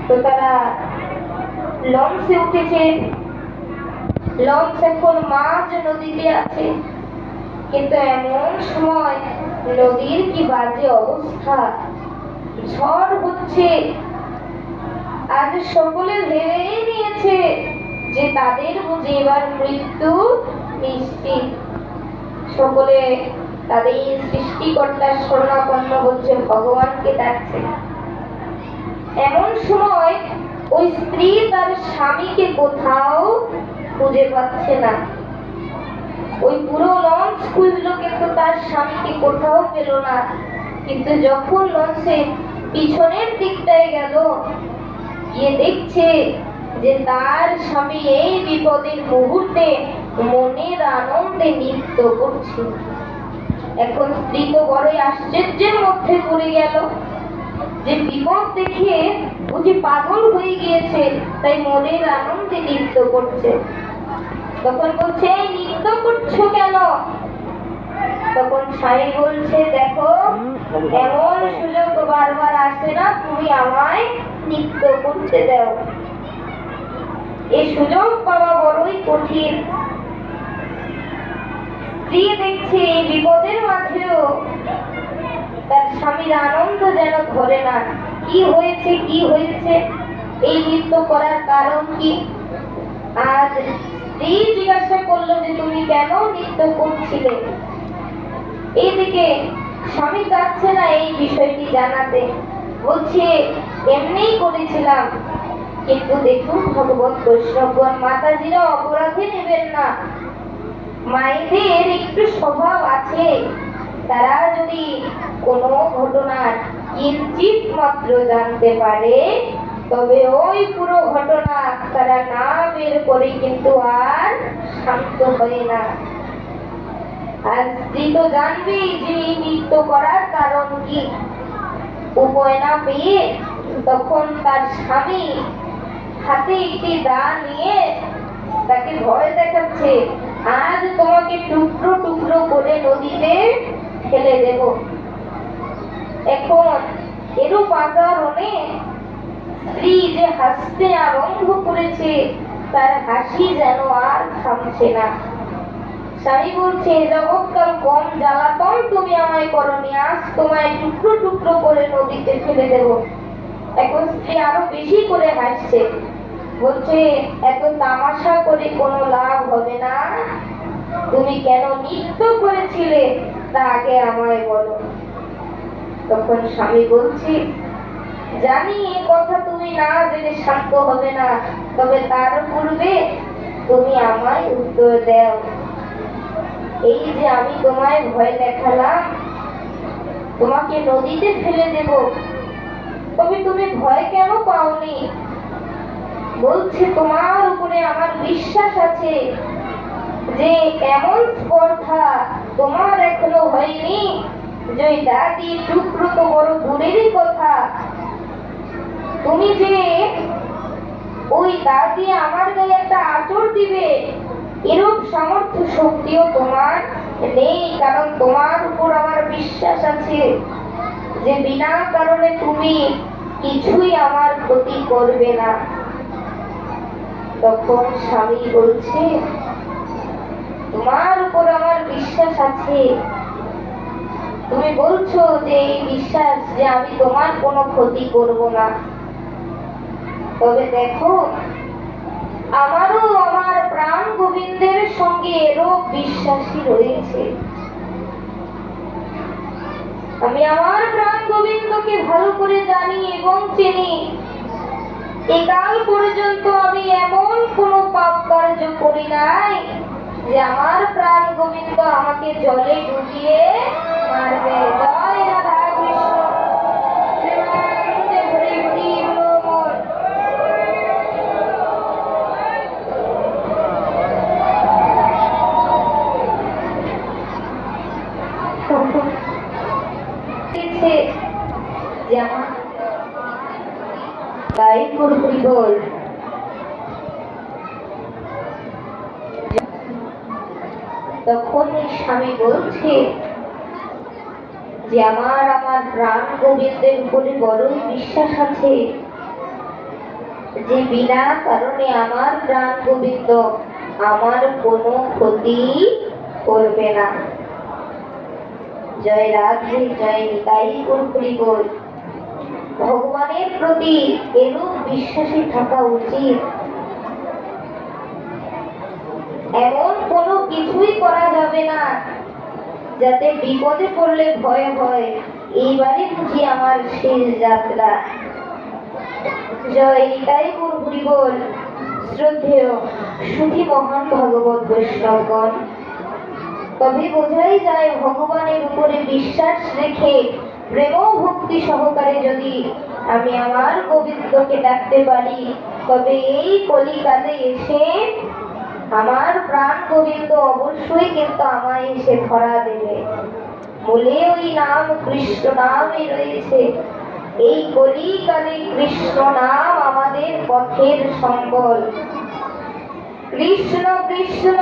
তো তারা লঞ্চে উঠেছে। লঞ্চ এখন মাঝ নদীতে আছে, কিন্তু এমন সময় নদীর কি বাজে অবস্থা, ঝড় হচ্ছে। আজ সকলে ভেবেই নিয়েছে যে তাদের বুঝি এবার মৃত্যু নিশ্চিত। সকলে তাদের সৃষ্টিকর্তার শরণাপন্ন হচ্ছে, ভগবানকে ডাকছে। এমন সময় ওই স্ত্রী তার স্বামীকে কোথাও খুঁজে পাচ্ছে না। ওই পুরো লঞ্চ খুঁজলো, কিন্তু তার স্বামীকে কোথাও পেল না। কিন্তু যখন লঞ্চে পিছনের দিকটায় গেল, গিয়ে দেখছে যে তার স্বামী এই বিপদের মুহূর্তে মনের আনন্দে নৃত্য করছে। এখন স্ত্রী তো বড়ই আশ্চর্যের মধ্যে পড়ে গেল যে বিপদ দেখে বুঝি পাগল হয়ে গিয়েছে, তাই মনের আনন্দে নৃত্য করছে। তখন বলছে, এই নৃত্য করছো কেন? তখন স্বামী বলছে, দেখো এমন সুযোগ বারবার আসে না, তুমি আমায় নৃত্য করতে দাও। এই সুযোগ পাওয়া বড়ই কঠিন। স্ত্রী দেখছে এই বিপদের মাঝেও তার স্বামীর আনন্দ যেন ধরে না। কি হয়েছে, কি হয়েছে, এই নৃত্য করার কারণ কি? আজ স্ত্রী জিজ্ঞাসা করলো যে তুমি কেন নৃত্য করছিলে? এইদিকে স্বামী চাচ্ছে না এই বিষয়টি জানাতে, বলছে এমনিই করেছিলাম। কিন্তু দেখুন ভগবত বৈষ্ণবগণ, মাতাজিরা অপরাধে নেবেন না। মায়েদের একটু স্বভাব আছে, তারা যদি কোনো ঘটনার কিঞ্চিত মাত্র জানতে পারে, তবে ওই পুরো ঘটনা তারা না বের করে কিন্তু আর শান্ত হয় না। আর স্ত্রী তো জানবেই যে এই নৃত্য করার কারণ কি। উপায় না পেয়ে তখন তার স্বামী হাতে একটি দা নিয়ে তাকে ভয় দেখাচ্ছে, আজ তোমাকে টুকরো টুকরো করে নদীতে ফেলে দেব। এখন এরূপ আচরণে স্ত্রী যে হাসতে আরম্ভ করেছে, তার হাসি যেন আর থামছে না। স্বামী বলছে, জগৎকাল কম জ্বালাতন তুমি আমায় করনি, আজ তোমায় টুকরো টুকরো করে নদীতে ফেলে দেব। এখন স্ত্রী আরো বেশি করে হাসছে, বলছে এত তামাশা করে কোনো লাভ হবে না, তুমি কেন নৃত্য করেছিলে তা আগে আমায় বলো। তখন স্বামী বলছে, জানি এ কথা তুমি না জেনে শান্ত হবে না, তবে তার পূর্বে তুমি আমায় উত্তর দাও। এই যে আমি তোমায় ভয় দেখালাম, তোমাকে নদীতে ফেলে দেব, তবে তুমি ভয় কেন পাওনি? বলছে, তোমার উপরে আমার বিশ্বাস আছে যে এমন স্পর্ধা তোমার এখনো হয়নি যে ওই দাদি টুকরো তো বড় দূরেরই কথা, তুমি যে ওই দাদি আমার গায়ে একটা আঁচড় দিবে এরূপ সামর্থ্য শক্তিও তোমার নেই। কারণ তোমার উপর আমার বিশ্বাস আছে যে বিনা কারণে তুমি কিছুই আমার ক্ষতি করবে না। তখন স্বামী বলছে, তোমার উপর আমার বিশ্বাস আছে, তুমি বলছো যে এই বিশ্বাস যে আমি তোমার কোনো ক্ষতি করব না, তবে দেখো আমারও আমার প্রাণ গোবিন্দের সঙ্গে এরূপ বিশ্বাসী রয়েছে। আমি আমার প্রাণ গোবিন্দকে ভালো করে জানি এবং চিনি। একাল পর্যন্ত আমি এমন কোনো পাপ কার্য করি নাই যে আমার প্রাণ গোবিন্দ আমাকে জলে ডুবিয়ে মারবে। জয় রাধা কৃষ্ণ। তাই পুরোপুরি বল। তখন স্বামী বলছে যে আমার প্রাণ গোবিন্দের উপরে বড়ই বিশ্বাস আছে, যে বিনা কারণে আমার প্রাণ গোবিন্দ আমার কোনো ক্ষতি করবে না। জয় রাধে, জয় নিতাই গৌর বল। ভগবানের প্রতি এরূপ বিশ্বাসী থাকা উচিত। এমন কোনো কিছুই করা যাবে না যাতে বিপদে পড়লে ভয় হয় এইবারে বুঝি আমার শেষ যাত্রা। জয় নিতাই গৌর বল। শ্রদ্ধেয় সুধী মহান ভাগবত বৈষ্ণবগণ, তবে বোঝাই যায় ভগবানের উপরে বিশ্বাস রেখে প্রেম ভক্তি সহকারে যদি আমি আমার গোবিন্দকে ডাকতে পারি, তবে এই কলিকালে এসে আমার প্রাণ গোবিন্দ অবশ্যই কিন্তু আমায় এসে ধরা দেবে। বলে ওই নাম কৃষ্ণ নামে রয়েছে। এই কলিকালে কৃষ্ণ নাম আমাদের পথের সম্বল। কৃষ্ণ কৃষ্ণ